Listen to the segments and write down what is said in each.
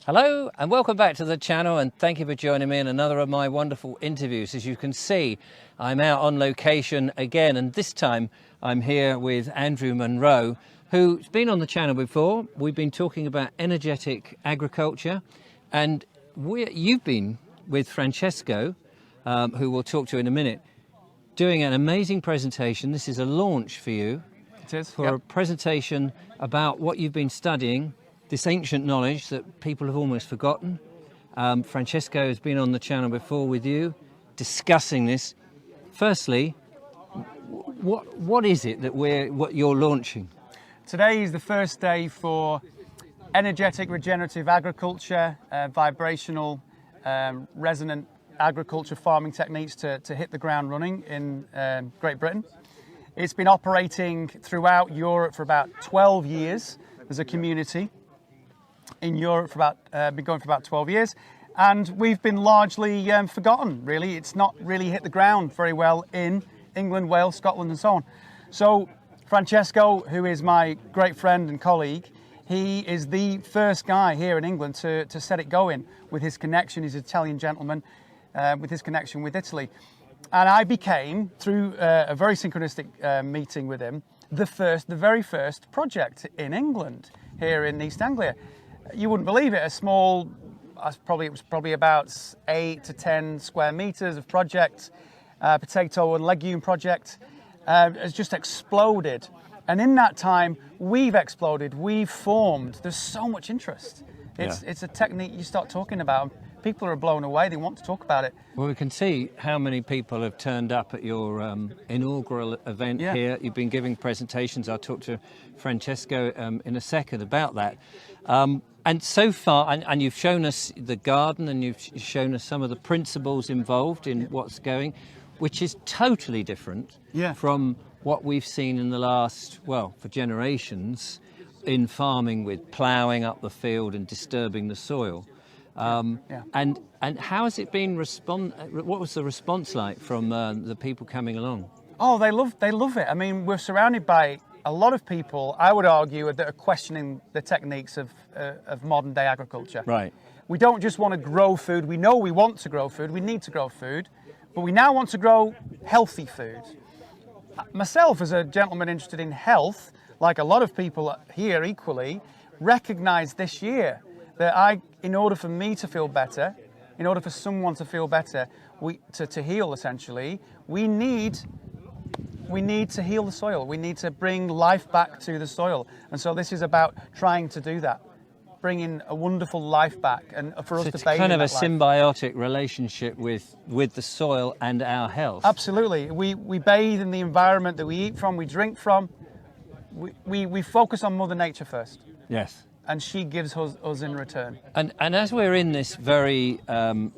Hello and welcome back to the channel, and thank you for joining me in another of my wonderful interviews. As you can see, I'm out on location again, and this time I'm here with Andrew Munro, who's been on the channel before. We've been talking about energetic agriculture, and you've been with Francesco, who we'll talk to in a minute, doing an amazing presentation. This is a launch for you. It is, for a presentation about what you've been studying, this ancient knowledge that people have almost forgotten. Francesco has been on the channel before with you, discussing this. Firstly, what is it that what you're launching? Today is the first day for energetic regenerative agriculture, vibrational resonant agriculture farming techniques to hit the ground running in Great Britain. It's been operating throughout Europe for about 12 years as a community. In Europe been going for about 12 years, and we've been largely forgotten, really. It's not really hit the ground very well in England, Wales, Scotland and so on. So Francesco, who is my great friend and colleague, he is the first guy here in England to set it going with his connection. He's an Italian gentleman with his connection with Italy. And I became, through a very synchronistic meeting with him, the very first project in England here in East Anglia. You wouldn't believe it, it was probably about 8 to 10 square meters of project, potato and legume project, has just exploded. And in that time, we've exploded, we've formed. There's so much interest. It's a technique you start talking about. People are blown away, they want to talk about it. Well, we can see how many people have turned up at your inaugural event here. You've been giving presentations. I'll talk to Francesco in a second about that. And so far, and you've shown us the garden, and you've shown us some of the principles involved in what's going, which is totally different from what we've seen in the last, well, for generations in farming, with ploughing up the field and disturbing the soil. And how has it been what was the response like from the people coming along? Oh, they love it. I mean, we're surrounded by a lot of people, I would argue, that are questioning the techniques of modern day agriculture. Right. We don't just want to grow food. We know we want to grow food. We need to grow food, but we now want to grow healthy food. Myself, as a gentleman interested in health, like a lot of people here equally, recognise this year that in order for me to feel better, in order for someone to feel better, to heal essentially, we need to heal the soil. We need to bring life back to the soil. And so this is about trying to do that, bringing a wonderful life back, and for us to bathe in that life. It's kind of a symbiotic relationship with the soil and our health. Absolutely. We bathe in the environment that we eat from, we drink from. We focus on Mother Nature first. Yes. And she gives us in return. And as we're in this very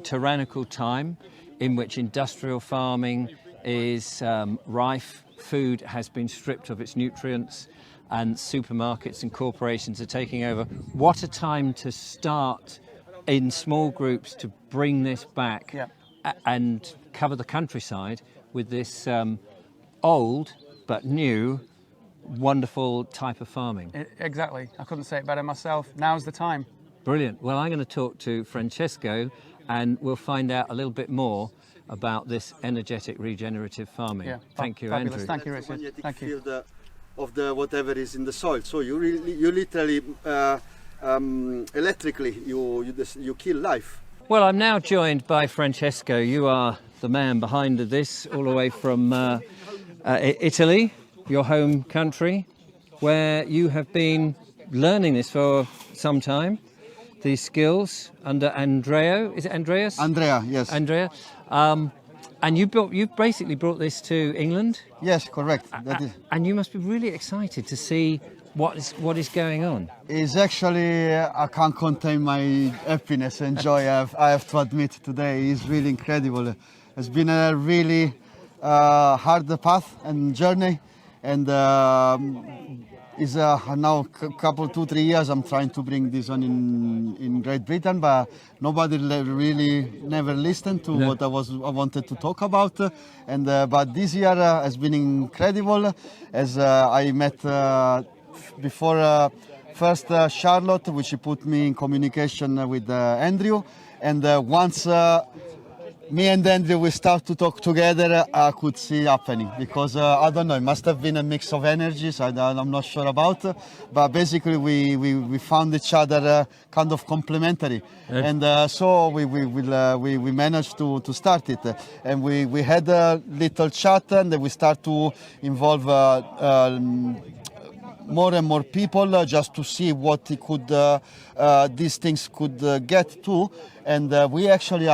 tyrannical time in which industrial farming is rife, food has been stripped of its nutrients, and supermarkets and corporations are taking over, what a time to start in small groups to bring this back and cover the countryside with this old but new wonderful type of farming. Exactly. I couldn't say it better myself. Now's the time. Brilliant. Well, I'm going to talk to Francesco and we'll find out a little bit more about this energetic regenerative farming. Thank you, fabulous. Andrew. Thank you, Richard. Thank you. Field of the whatever is in the soil. So you literally electrically you kill life. Well, I'm now joined by Francesco. You are the man behind this, all the way from Italy, your home country, where you have been learning this for some time, these skills under Andrea. Is it Andreas? Andrea, yes. Andrea. And you've basically brought this to England? Yes, correct. And you must be really excited to see what is going on. It's actually, I can't contain my happiness and joy I have to admit today. It's really incredible. It's been a really hard path and journey. And is now couple 2-3 years I'm trying to bring this on in Great Britain, but nobody really never listened to what I wanted to talk about. And but this year has been incredible, as I met before First, Charlotte, which put me in communication with Andrew, and once me and Andrew we start to talk together, I could see happening because I don't know, it must have been a mix of energies. I'm not sure about, but basically we found each other kind of complementary, and so we managed to start it, and we had a little chat, and then we start to involve more and more people just to see what it could these things could get to, and we actually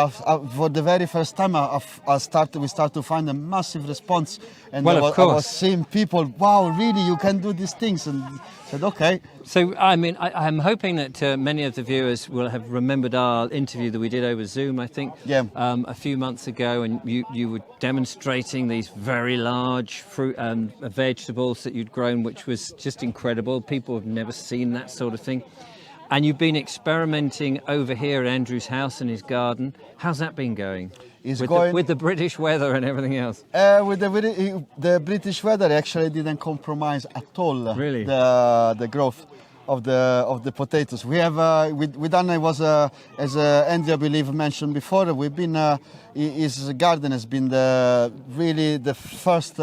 for the very first time we start to find a massive response, and well, I was seeing people, wow, really, you can do these things, and said okay. So I mean, I'm hoping that many of the viewers will have remembered our interview that we did over Zoom, I think, a few months ago, and you were demonstrating these very large fruit and vegetables that you'd grown, which was just incredible. People have never seen that sort of thing. And you've been experimenting over here at Andrew's house in his garden. How's that been going? With the British weather and everything else? With the British weather, actually didn't compromise at all. Really? The growth of the potatoes. We have we done it was as Andy, I believe, mentioned before. We've been his garden has been really the first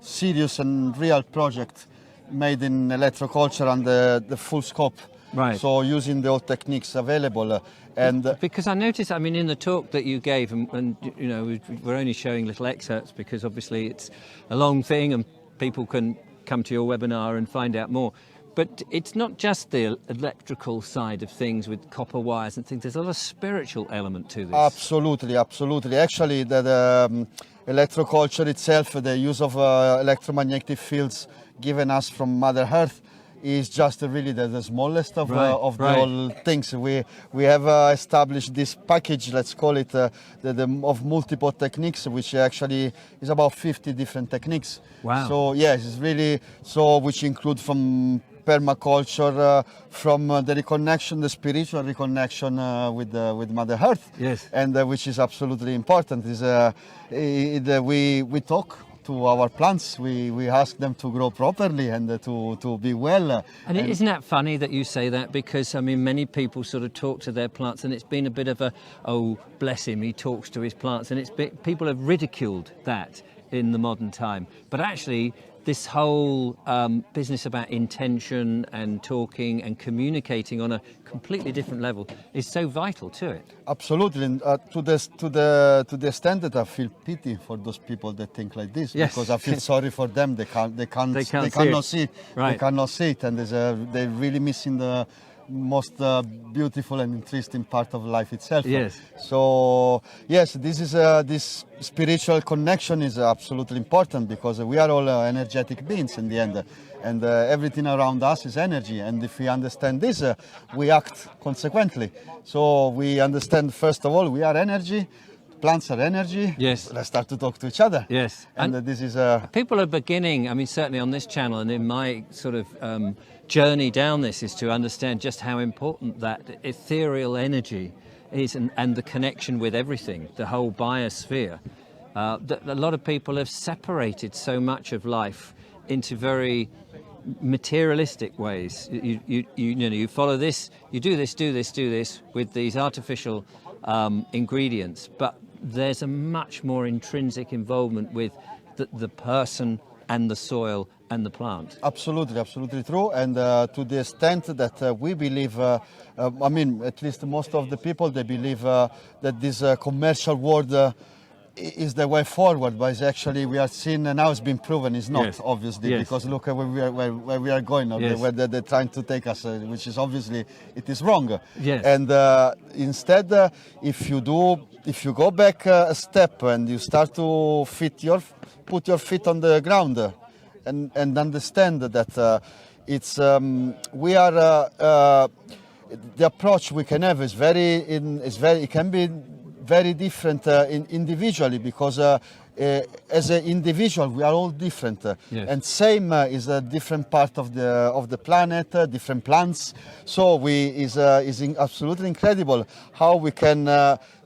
serious and real project made in Electro Culture and the full scope. Right. So using the old techniques available, and because I noticed, I mean, in the talk that you gave, and you know, we're only showing little excerpts because obviously it's a long thing and people can come to your webinar and find out more. But it's not just the electrical side of things with copper wires and things. There's a lot of spiritual element to this. Absolutely, absolutely. Actually, the Electro Culture itself, the use of electromagnetic fields given us from Mother Earth, is just really the smallest of the all things. We have established this package, let's call it, of multiple techniques, which actually is about 50 different techniques. Wow. So yes, it's really which include from permaculture, from the reconnection, the spiritual reconnection with Mother Earth. Yes. And which is absolutely important. Is we talk to our plants, we ask them to grow properly and to be well. And isn't that funny that you say that? Because I mean, many people sort of talk to their plants, and it's been a bit of a, oh, bless him, he talks to his plants, and people have ridiculed that in the modern time. But actually, this whole business about intention and talking and communicating on a completely different level is so vital to it. Absolutely, and to the extent that I feel pity for those people that think like this, yes. because I feel sorry for them. They cannot see it. Right. They cannot see it, and they're really missing the most beautiful and interesting part of life itself. Yes. So yes, this spiritual connection is absolutely important, because we are all energetic beings in the end, and everything around us is energy. And if we understand this, we act consequently. So we understand, first of all, we are energy. Plants are energy. Yes. Let's start to talk to each other. Yes. And this is people are beginning, I mean, certainly on this channel and in my sort of journey down this, is to understand just how important that ethereal energy is, and the connection with everything, the whole biosphere. That a lot of people have separated so much of life into very materialistic ways. You follow this, you do this with these artificial ingredients, but there's a much more intrinsic involvement with the person and the soil and the plant. Absolutely, absolutely true. And to the extent that we believe, I mean, at least most of the people, they believe that this commercial world is the way forward, but it's actually, we are seeing, and now it's been proven, it's not, yes. Obviously, yes. Because look at where we are going, yes. Where they're trying to take us, which is obviously, it is wrong. Yes. And instead, if you go back a step and you start to put your feet on the ground and understand that it's we are the approach we can have is it can be very different individually, because as an individual we are all different, yes. And same is a different part of the planet, different plants. So is absolutely incredible how we can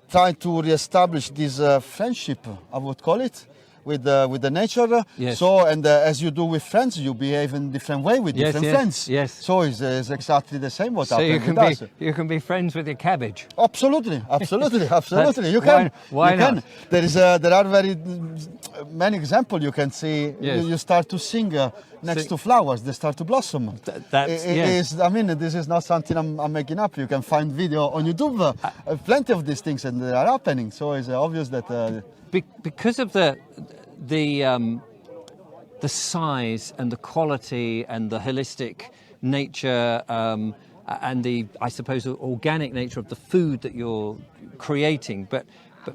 try to reestablish this friendship, I would call it, with the nature. Yes. So, and as you do with friends, you behave in different way with different friends. Yes. So it's exactly the same what So happens with us. you can be friends with your cabbage. Absolutely. You can. Why you not? Can. There are very many examples you can see. Yes. You start to sing next to flowers. They start to blossom. I mean, this is not something I'm making up. You can find video on YouTube. Plenty of these things, and they are happening. So it's obvious that because of the size and the quality and the holistic nature and the, I suppose, organic nature of the food that you're creating, but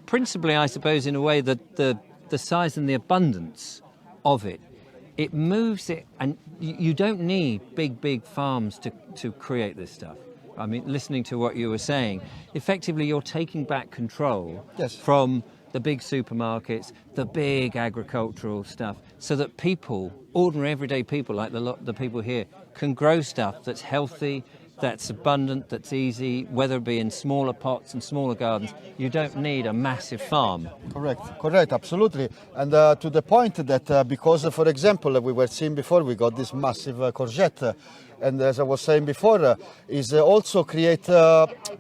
principally, I suppose, in a way that the size and the abundance of it moves it, and you don't need big farms to create this stuff. I mean, listening to what you were saying, effectively you're taking back control from the big supermarkets, the big agricultural stuff, so that people, ordinary everyday people like the people here, can grow stuff that's healthy, that's abundant, that's easy, whether it be in smaller pots and smaller gardens. You don't need a massive farm. Correct, absolutely. And to the point that because, for example, we were seeing before, we got this massive courgette. And as I was saying before, is also create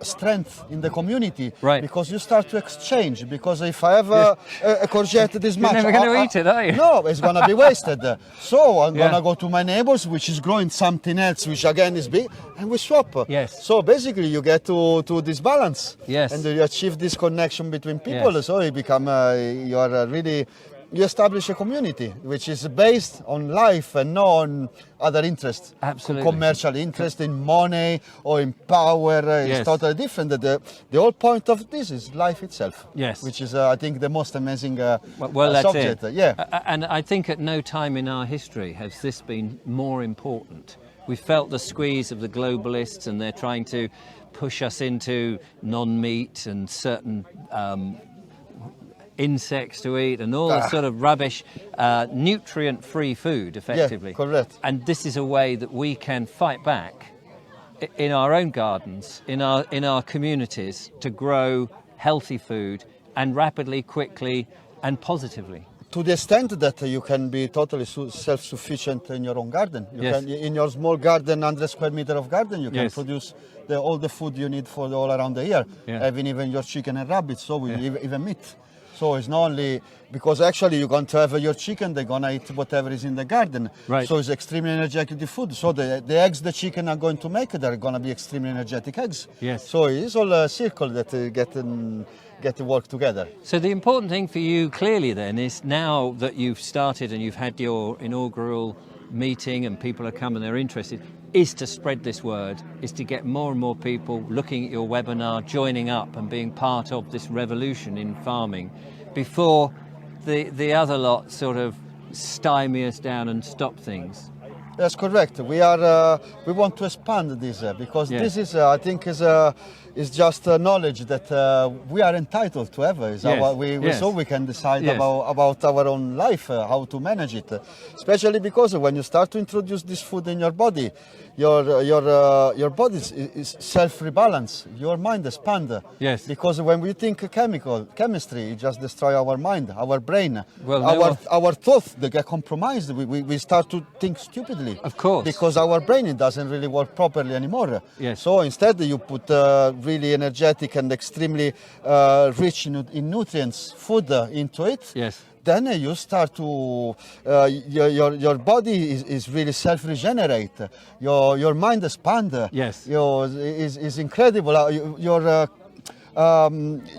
strength in the community. Right. Because you start to exchange. Because if I have a courgette this much, you're never going to eat it, are you? No, it's going to be wasted. So I'm going to go to my neighbors, which is growing something else, which again is big, and we swap. Yes. So basically, you get to this balance. Yes. And you achieve this connection between people. Yes. So you become you establish a community which is based on life and not on other interests. Absolutely. Commercial interest in money or in power is totally different. The whole point of this is life itself. Yes. Which is, I think, the most amazing that's subject. it. Yeah. And I think at no time in our history has this been more important. We felt the squeeze of the globalists, and they're trying to push us into non-meat and certain insects to eat and all this sort of rubbish, nutrient-free food, effectively. Yeah, correct. And this is a way that we can fight back in our own gardens, in our communities, to grow healthy food, and rapidly, quickly, and positively. To the extent that you can be totally self-sufficient in your own garden. You can, in your small garden, 100 square meter of garden, you can produce all the food you need for all around the year, having even your chicken and rabbits, so even meat. So it's not only because actually you're going to have your chicken, they're going to eat whatever is in the garden. Right. So it's extremely energetic food. So the eggs the chicken are going to make, they're going to be extremely energetic eggs. Yes. So it's all a circle that get to work together. So the important thing for you clearly then is, now that you've started and you've had your inaugural meeting and people are coming, they're interested, is to spread this word, is to get more and more people looking at your webinar, joining up and being part of this revolution in farming before the other lot sort of stymie us down and stop things. That's correct. We want to expand this because this is, I think, is just knowledge that we are entitled to have. So we can decide about our own life, how to manage it. Especially because when you start to introduce this food in your body, your body is self-rebalance. Your mind expands. Yes. Because when we think chemistry, it just destroys our mind, our brain, our thoughts. They get compromised. We start to think stupidly. Of course. Because our brain, it doesn't really work properly anymore. Yes. So instead, you put really energetic and extremely rich in nutrients food into it. Yes. Then you start to your body is really self-regenerate. Your mind expand. Yes. Is incredible.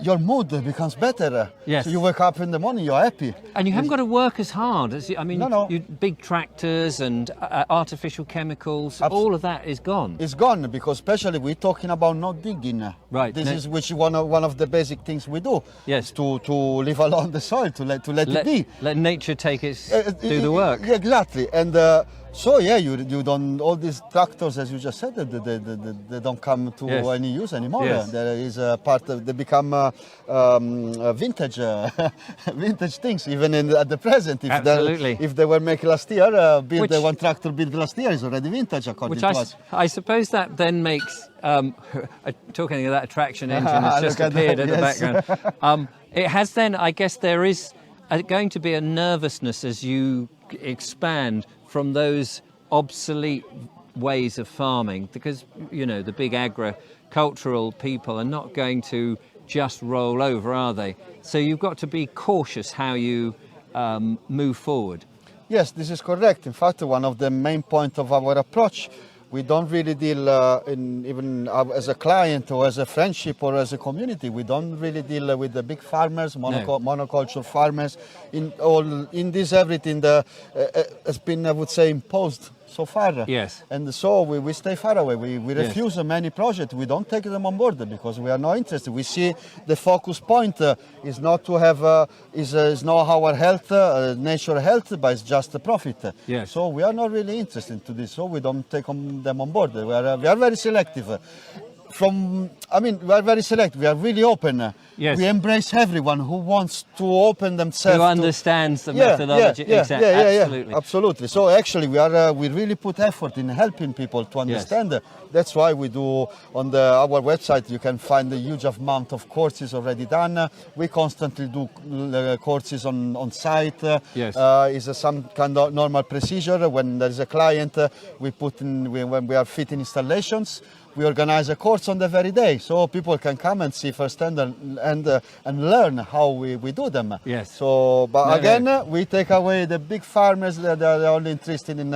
Your mood becomes better. Yes. So you wake up in the morning, you're happy. And you haven't got to work as hard. No. Big tractors and artificial chemicals, all of that is gone. It's gone, because especially we're talking about not digging. Right. This is which one of the basic things we do. Yes. To leave alone the soil, to let it be. Let nature take do the work. Yeah, exactly. And so you don't, all these tractors, as you just said, they don't come to any use anymore. Yes. There is a part of, they become vintage vintage things, even at the present. Absolutely. If they were made last year, one tractor built last year is already vintage, according to us. I suppose that then makes, talking of that traction engine has just appeared in the background. It has then, I guess there is going to be a nervousness as you expand from those obsolete ways of farming? Because, you know, the big agricultural people are not going to just roll over, are they? So you've got to be cautious how you move forward. Yes, this is correct. In fact, one of the main points of our approach, we don't really deal as a client or as a friendship or as a community. We don't really deal with the big farmers, monoculture farmers. In this, everything has been, I would say, imposed so far. Yes. And so we stay far away. We refuse many projects. We don't take them on board because we are not interested. We see the focus point is not to have is not our health, nature health, but it's just the profit. Yes. So we are not really interested into this. So we don't take them on board. We are very selective. We are very selective. We are really open. Yes. We embrace everyone who wants to open themselves. Who understands the methodology. Absolutely. Absolutely. So actually, we really put effort in helping people to understand. Yes. That's why we do on our website. You can find a huge amount of courses already done. We constantly do courses on site. Yes. Is some kind of normal procedure when there is a client. When we are fitting installations. We organize a course on the very day, so people can come and see firsthand and learn how we do them. Yes. So, we take away the big farmers that are only interested in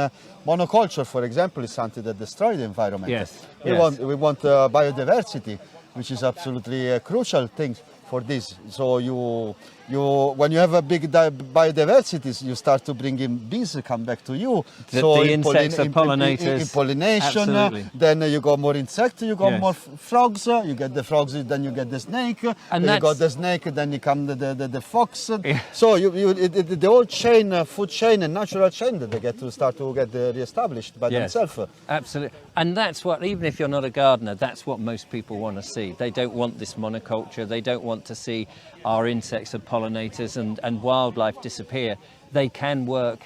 monoculture. For example, is something that destroys the environment. Yes. We want biodiversity, which is absolutely a crucial thing for this. So when you have a big biodiversity, you start to bring in bees come back to you. The insects are pollinators. In pollination, Absolutely. then you got more insects, you got more frogs. You get the frogs, then you get the snake. And then you got the snake, then you come the fox. Yeah. So the whole chain, food chain and natural chain that they get re-established by themselves. Absolutely. And that's what, even if you're not a gardener, that's what most people want to see. They don't want this monoculture. They don't want to see our insects and pollinators and wildlife disappear. They can work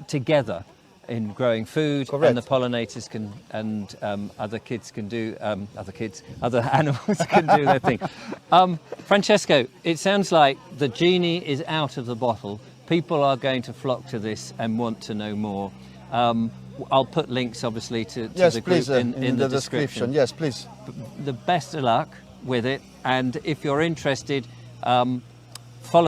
together in growing food. Correct. And the pollinators can, and other animals can do their thing. Francesco, it sounds like the genie is out of the bottle. People are going to flock to this and want to know more. I'll put links, obviously, to the group in the description. Yes, please. The best of luck with it, and if you're interested,